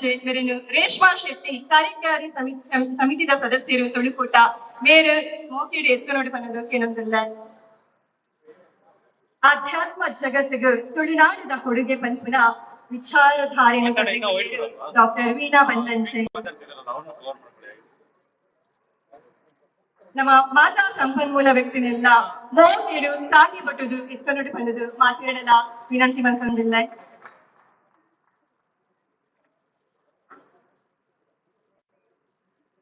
ಬಂದಂಚೆ ಮೇರೆನು ರೇಷ್ಮಾ ಶೆಟ್ಟಿ ಕಾರ್ಯಕಾರಿ ಸಮಿತಿದ ಸದಸ್ಯರು ತುಳುಕೋಟ ಮೇರೆ ಮೋಕಿಡೆ ಎತ್ಕನೋಡು ಬಂದದ್ದು ಏನೊಂದಿಲ್ಲ. ಆಧ್ಯಾತ್ಮ ಜಗತ್ತಿಗೆ ತುಳುನಾಡಿದ ಕೊಡುಗೆ ಪಂಪುನ ವಿಚಾರಧಾರೆಯನ್ನು ಡಾಕ್ಟರ್ ವೀಣಾ ಬಂದಂಚೆ ನಮ್ಮ ಮಾತಾ ಸಂಪನ್ಮೂಲ ವ್ಯಕ್ತಿನೆಲ್ಲ ಮೋಕಿಡು ತಾಗಿ ಬಟ್ಟುದು ಎತ್ಕನೋಡು ಬಂದದ್ದು ಮಾತಿರಲ್ಲ ವಿನಂತಿ ಮಾಡ್ಕೊಂಡಿಲ್ಲ.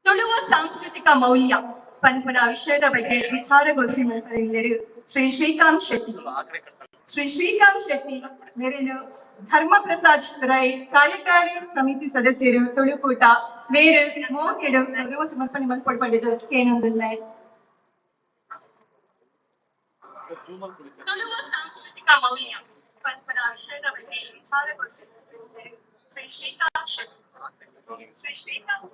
ತುಳುವ ಸಾಂಸ್ಕೃತಿಕ ಮೌಲ್ಯ ಪಂಪನ ವಿಷಯದ ಬಗ್ಗೆ ವಿಚಾರಗೋಷ್ಠಿ ಮಾಡ್ತಾರೆ ಶ್ರೀ ಶ್ರೀಕಾಂತ್ ಶೆಟ್ಟಿ. ಶ್ರೀ ಶ್ರೀಕಾಂತ್ ಶೆಟ್ಟಿ ಮೇರೆನು ಧರ್ಮ ಪ್ರಸಾದ್ ರೈ ಕಾರ್ಯಕಾರಿ ಸಮಿತಿ ಸದಸ್ಯರು ತುಳುಕೂಟ ಮೇರೆ ಮೋಕೆಡು ಗೌರವ ಸಮರ್ಪಣೆ ಮಾಡಿಕೊಡ್ಬಂದಿದ್ದು ಏನೊಂದಿಲ್ಲ. ತುಳುವ ಸಾಂಸ್ಕೃತಿಕ ಮೌಲ್ಯ ಪಂಪನ ವಿಷಯದ ಬಗ್ಗೆ ವಿಚಾರಗೋಷ್ಠಿ ಶ್ರೀ ಶ್ರೀಕಾಂತ್ ಶೆಟ್ಟಿ. ಶ್ರೀ ಶ್ರೀಕಾಂತ್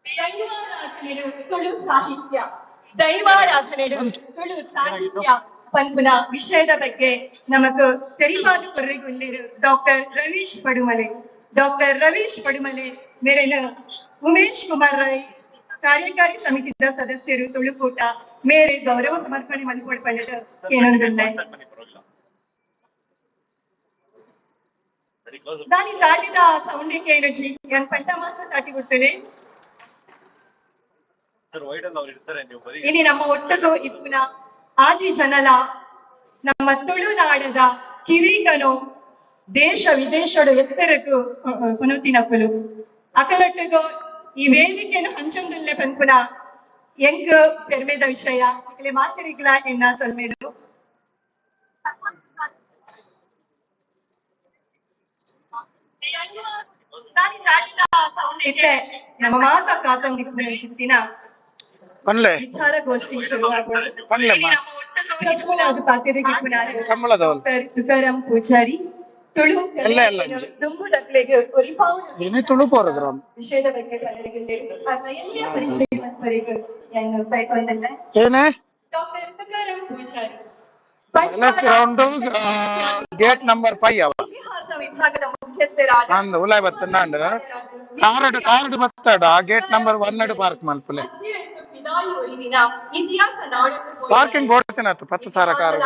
ದೈವಾರಾಧನೆಡು ತುಳು ಸಾಹಿತ್ಯ ದೈವಾರಾಧನೆಡು ತುಳು ಸಾಹಿತ್ಯ ಪಂಪುನ ವಿಷಯದ ಬಗ್ಗೆ ನಮಗೂ ತೆರಿವಾದ ಕೊರ್ರೆಗುಳ್ಳೇರು ಡಾಕ್ಟರ್ ರವೀಶ್ ಪಡುಮಲೆ. ಡಾಕ್ಟರ್ ರವೀಶ್ ಪಡುಮಲೆ ಮೇರೆನ ಉಮೇಶ್ ಕುಮಾರ್ ರೈ ಕಾರ್ಯಕಾರಿ ಸಮಿತಿದ ಸದಸ್ಯರು ತುಳುಕೂಟ ಮೇರೆ ಗೌರವ ಸಮರ್ಪಣೆ ಮಾಡಿಕೊಡ್ಬಂದದ್ದು ಏನೊಂದಿಲ್ಲ. దాని దాటిದ సౌండింగ్ ఎనర్జీ నేను పంట మాత్రం దాటి ಕೊಡ್ತೇನೆ. ಇനി ನಮ್ಮ ಒಟ್ಟದು ಇಪ್ಪುನ ಆಜಿ ಜನಲ ನಮ್ಮ ತುಳುನಾಡದ ಕಿರೀಗನು ದೇಶ ವಿದೇಶದ ಎತ್ತರಕ್ಕೂ ಪುನತಿನಕ್ಕಲು ಅಕಲಟ್ಟಗೋ ಈ ವೇದಿಕೆಯನ್ನು ಹಂಚೊಂದುಲ್ಲೆ ಪಂಪುನ ಎಂಗ್ ಪೆರ್ಮೆದ ವಿಷಯ ಇಲ್ಲಿ ಮಾತಿರಿಗ್ಲ ಎನ್ನ ಸೊಲ್ಮೇಡು. ನಮ್ಮ ಮಾತಾ ಕಾತೊಂದಿಪ್ಪುನ ಚಿತ್ತಿನ ವಿಚಾರಗೋಷ್ಠಿ ತುಕಾರಾಮ್ ಪೂಜಾರಿ ತುಳು ವಿಷಯದ ಬಗ್ಗೆ doctor Tukaram Poojary gate number 5 ಇತಿಹಾಸ ವಿಭಾಗದ ಮುಖ್ಯಸ್ಥರಾದ ಕಾರ್ಡ್ ಬತ್ತಾಡ ಗೇಟ್ ನಂಬರ್ 1 ಪಾರ್ಕ್ ಮಲ್ಪಲೆ ಪಾರ್ಕಿಂಗ್ ಬೋರ್ಡ್ 10,000 ಕಾರು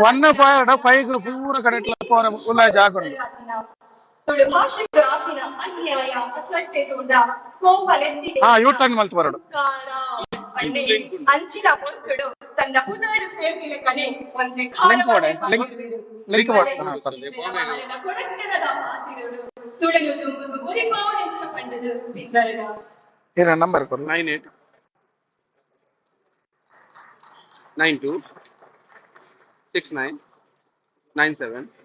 ಒನ್ ಪಾರ್ಡ್ 5 ಪೂರ ಕಡೆ ಪೋರ ಉಲಾಯ ಜಾಗ ತುಳು ಭಾಷೆಗೆ ಆಪಿನ ಅನ್ಯಾಯ ಅಸಟ್ಟೆ ತೋಂಡ ಕೋಪಲೆತ್ತಿ ಯೂಟರ್ನ್ ಮಲ್ತು ಬರಡು ಅಂಚಿನ ಪೊರ್ತುಡು ತನ್ನ ಪುದಾಡು ಸೇರ್ತಿಲೆ ಕನೆ ಒಂದೆ ಲಿಂಕ್ ತುಳುಗು ತುಂಬುಗು ಮುರಿಪಾವು ಹೆಚ್ಚು ಕಂಡದು ಬಿದ್ದರಗ ಏನ ನಂಬರ್ ಕೊಡು 98 92 69 97